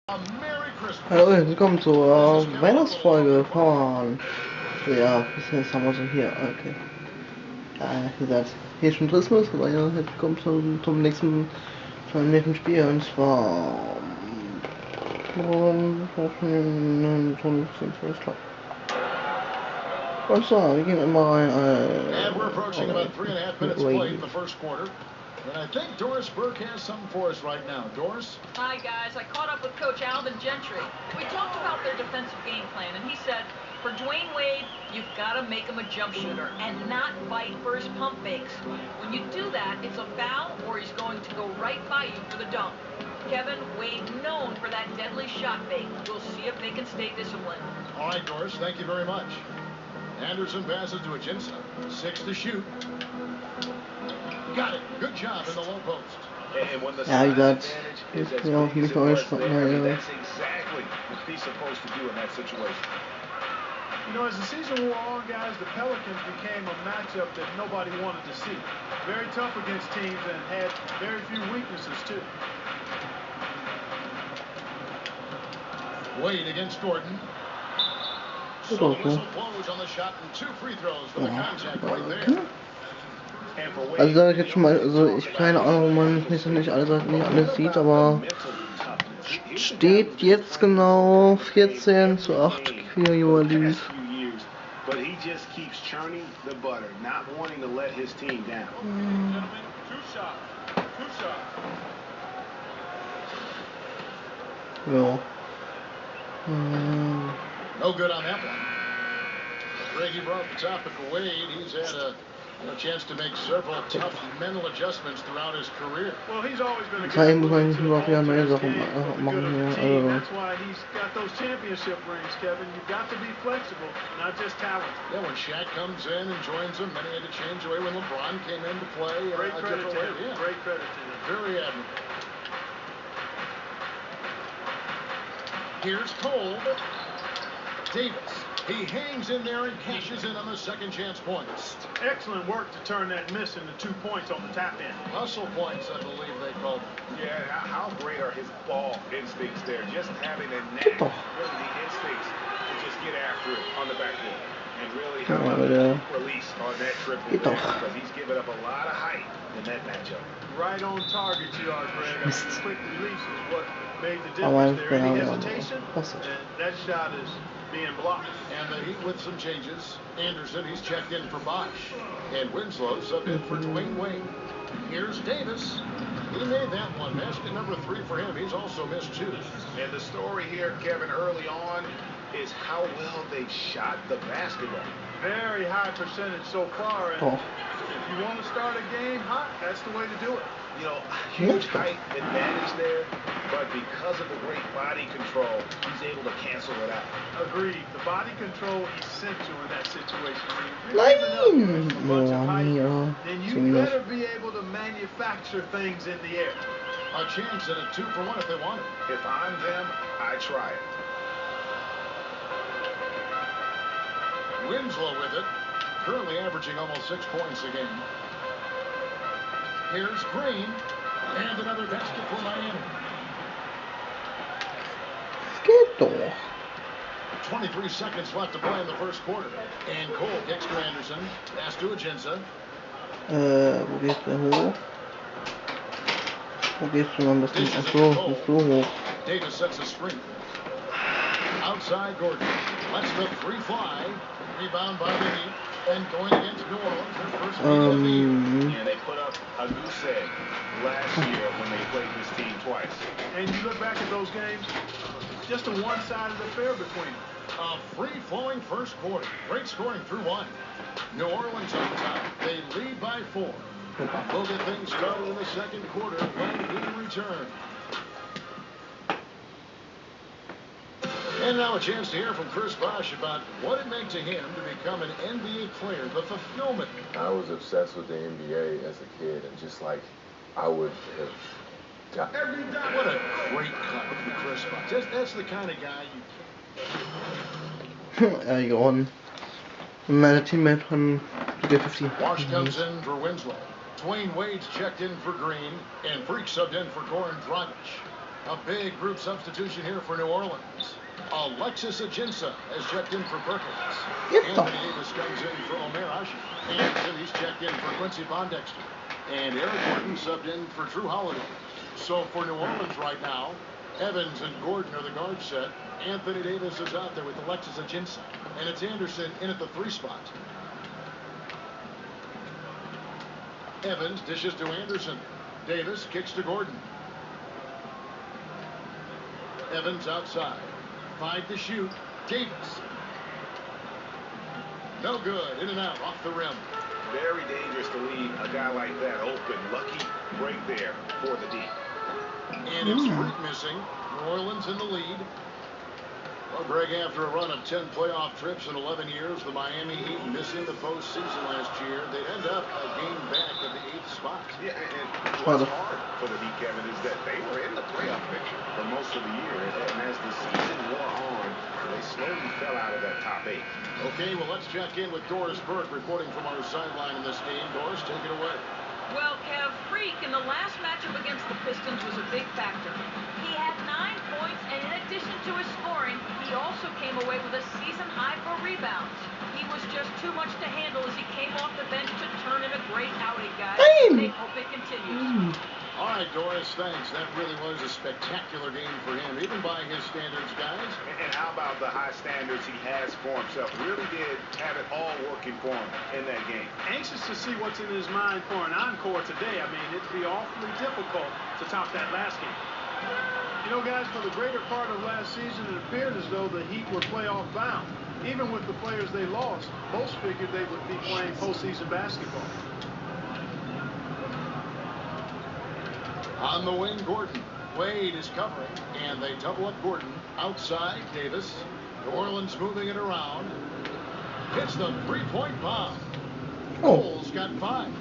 Hallo, willkommen zur Weihnachtsfolge von. Ja, bis jetzt haben wir so hier. Okay. Ja, wie gesagt, hier ist schon Christmas, aber ja, jetzt kommt zum nächsten Spiel und zwar. Und zwar, wir gehen immer rein. And we're approaching about 3.5 minutes played in the first quarter. And I think Doris Burke has something for us right now. Doris? Hi, guys. I caught up with Coach Alvin Gentry. We talked about their defensive game plan, and he said, for Dwayne Wade, you've got to make him a jump shooter and not fight for his pump fakes. When you do that, it's a foul or he's going to go right by you for the dunk. Kevin, Wade known for that deadly shot fake. We'll see if they can stay disciplined. All right, Doris. Thank you very much. Anderson passes to Ajinsa. 6 to shoot. Got it. Good job in the low post. Ja, wie gesagt, ich bin auch hier für euch. That's exactly what he's supposed to do in that situation. You know, as the season wore on, guys, the Pelicans became a matchup that nobody wanted to see. Very tough against teams and had very few weaknesses, too. Wade against Gordon. So the whistle blows on the shot and 2 free throws for the contact right there. Also sage ich jetzt schon mal, also ich keine Ahnung, man nicht alles sieht, aber steht jetzt genau 14 zu 8 für Jubilees. But he just keeps churning the butter, not wanting to let his team down. Two shots. Ja. No good on that one. Brady brought the topic of Wade. He's had a chance to make several tough mental adjustments throughout his career. Well, he's always been a guy who neue Sachen machen. That's why he's got those championship rings, Kevin. You've got to be flexible, not just talented. Yeah, when Shaq comes in and joins him, many had to change away when LeBron came in to play. Great credit to him. Yeah. Great credit to him. Very admirable. Here's Cole. Davis. He hangs in there and cashes in on the second chance points. Excellent work to turn that miss into 2 points on the tap in. Hustle points, I believe they called them. Yeah, how great are his ball instincts there? Just having the knack, really the instincts to just get after it on the backboard. And really how about the release on that triple there, because he's given up a lot of height in that matchup. Right on target you are, Greg. I mean, quick release is what made the difference there. Any hesitation, and that shot is being blocked. And the Heat with some changes. Anderson, he's checked in for Bosch. And Winslow subbed in for Dwayne Wade. Here's Davis. He made that one. Basket number 3 for him. He's also missed 2. And the story here, Kevin, early on is how well they shot the basketball. Very high percentage so far. And if you want to start a game hot, that's the way to do it. You know, huge height advantage there, but because of the great body control, he's able to cancel it out. Agreed. The body control essential in that situation. Then you better be able to manufacture things in the air. A chance at a 2-for-1 if they want it. If I'm them, I try it. Winslow with it, currently averaging almost 6 points a game. Here's Green, and another basket for Miami. 23 seconds left to play in the first quarter. And Cole kicks to Anderson. Pass to Ajinsa. Wo geht's da hoch? Wo geht's denn am besten? Achso, so hoch. Davis sets a screen. Outside Gordon. Lets the 3 fly. Rebound by the Heat. And going against New Orleans, their first beat of the year. Yeah, they put up a goose egg last year when they played this team twice. And you look back at those games, just a one-sided affair between them. A free-flowing first quarter. Great scoring through 1. New Orleans on top. They lead by 4. We'll get things started in the second quarter when we return. And now a chance to hear from Chris Bosch about what it meant to him to become an NBA player, the fulfillment. I was obsessed with the NBA as a kid, and just like I would have got. What a great cut from Chris Bosch. That's the kind of guy you gewonnen. Meine Teammate von 50. Wash comes in for Winslow. Dwayne Wade's checked in for Green, and Freak subbed in for Goran Dragic. A big group substitution here for New Orleans. Alexis Ajinça has checked in for Perkins. Anthony Davis comes in for Omer Ashe. And he's checked in for Quincy Pondexter. And Eric Gordon subbed in for Drew Holiday. So for New Orleans right now, Evans and Gordon are the guard set. Anthony Davis is out there with Alexis Ajinça. And it's Anderson in at the 3 spot. Evans dishes to Anderson. Davis kicks to Gordon. Evans outside. 5 to shoot. Davis. No good. In and out. Off the rim. Very dangerous to leave a guy like that open. Lucky break there for the D. And it's Freak missing. New Orleans in the lead. Well, Greg, after a run of 10 playoff trips in 11 years, the Miami Heat missing the postseason last year, they'd end up a game back at the 8th spot. Yeah, and what's hard for the Heat, Kevin, is that they were in the playoff picture for most of the year. And as the season wore on, they slowly fell out of that top 8. Okay, well, let's check in with Doris Burke reporting from our sideline in this game. Doris, take it away. Well, Kev, Freak in the last matchup against the Pistons was a big factor. He had 9 points, and in addition to his scoring, he also came away with a season high for rebounds. He was just too much to handle as he came off the bench to turn in a great outing, guys. They hope it continues. All right, Doris, thanks. That really was a spectacular game for him, even by his standards, guys. And how about the high standards he has for himself? Really did have it all working for him in that game. Anxious to see what's in his mind for an encore today. I mean, it'd be awfully difficult to top that last game. You know, guys, for the greater part of last season, it appeared as though the Heat were playoff bound. Even with the players they lost, most figured they would be playing postseason basketball. On the wing, Gordon. Wade is covering, and they double up Gordon. Outside, Davis. New Orleans moving it around. Hits the 3-point bomb. Cole's got 5.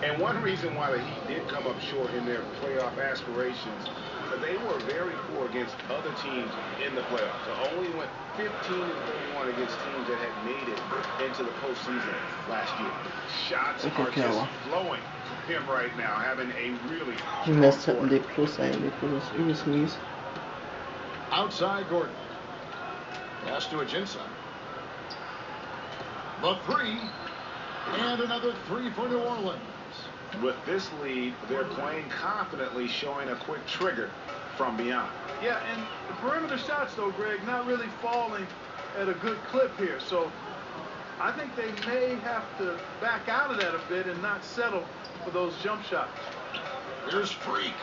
And one reason why the Heat did come up short in their playoff aspirations, they were very poor against other teams in the playoffs. They only went 15-31 against teams that had made it into the postseason last year. Shots are just flowing from him right now, having a really strong quarter. Outside, Gordon. Pass to Ajinça. The 3. And another 3 for New Orleans. With this lead, they're playing confidently, showing a quick trigger from beyond. Yeah, and the perimeter shots, though, Greg, not really falling at a good clip here. So I think they may have to back out of that a bit and not settle for those jump shots. Here's Freak.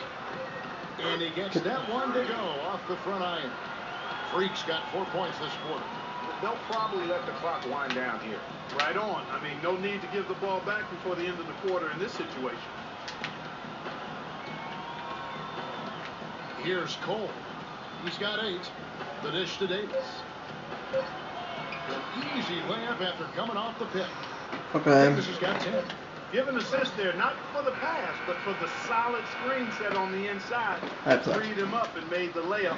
And he gets that one to go off the front iron. Freak's got 4 points this quarter. They'll probably let the clock wind down here. Right on. I mean, no need to give the ball back before the end of the quarter in this situation. Here's Cole. He's got 8. The dish to Davis. An easy layup after coming off the pick. Okay. Davis has got 10. Give an assist there, not for the pass, but for the solid screen set on the inside. Freed him up and made the layup.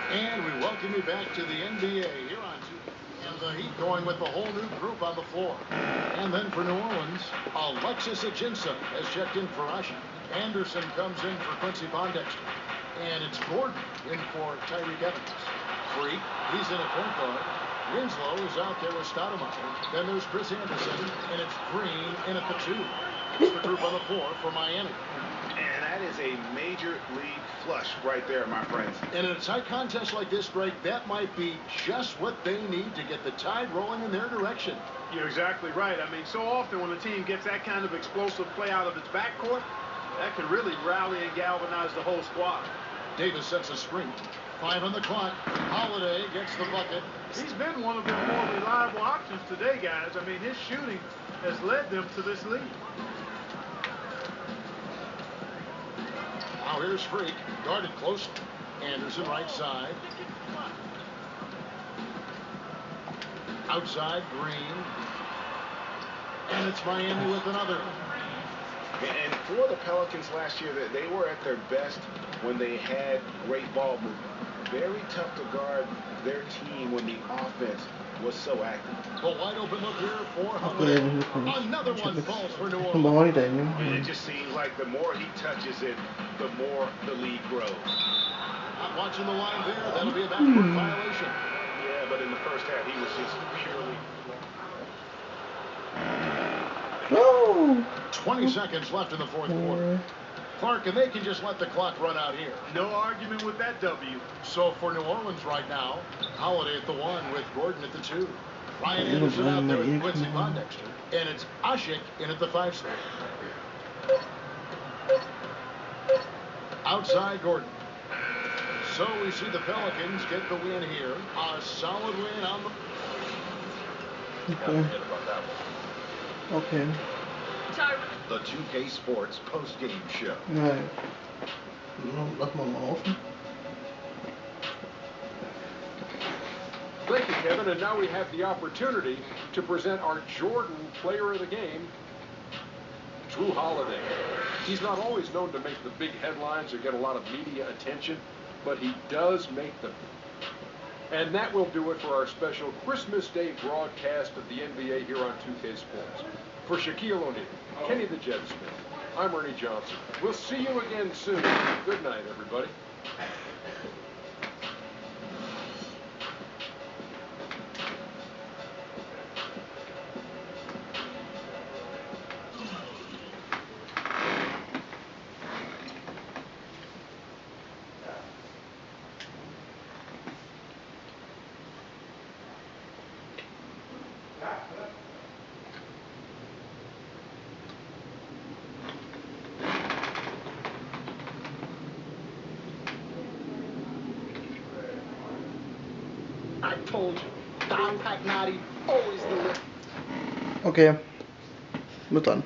And we welcome you back to the NBA here on 2. And the Heat going with the whole new group on the floor. And then for New Orleans, Alexis Ajinça has checked in for Ashe. Anderson comes in for Quincy Pondexter. And it's Gordon in for Tyreke Evans. Freak, he's in at point guard. Winslow is out there with Stoudemire. Then there's Chris Anderson, and it's Green in at the 2. It's the group on the floor for Miami. And that is a major league flush right there, my friends. And in a tight contest like this, Greg, that might be just what they need to get the tide rolling in their direction. You're exactly right. I mean, so often when a team gets that kind of explosive play out of its backcourt, that can really rally and galvanize the whole squad. Davis sets a screen. 5 on the clock. Holiday gets the bucket. He's been one of their more reliable options today, guys. I mean, his shooting has led them to this lead. Now here's Freak, guarded closely. Anderson right side. Outside, Green. And it's Miami with another. And for the Pelicans last year, they were at their best when they had great ball movement. Very tough to guard their team when the offense was so active. A wide open look here for Okay, Holiday. Another one falls for New Orleans. And it just seems like the more he touches it, the more the lead grows. Not watching the line there. That'll be a backcourt violation. Yeah, but in the first half, he was just purely... Oh! 20 seconds left in the fourth quarter. Clark, and they can just let the clock run out here. No argument with that W. So for New Orleans right now, Holiday at the 1 with Gordon at the 2. Ryan Anderson out there with Quincy Pondexter. And it's Ashik in at the 5 spot. Outside Gordon. So we see the Pelicans get the win here. A solid win on the... Okay. The 2K Sports post-game show. Right. Lass mal laufen. Thank you, Kevin. And now we have the opportunity to present our Jordan Player of the Game, Drew Holiday. He's not always known to make the big headlines or get a lot of media attention, but he does make them. And that will do it for our special Christmas Day broadcast of the NBA here on 2K Sports. For Shaquille O'Neal, Kenny the Jet Smith, I'm Ernie Johnson. We'll see you again soon. Good night, everybody. I told you, Don Pagnati, always the lift. Okay. Bis dann.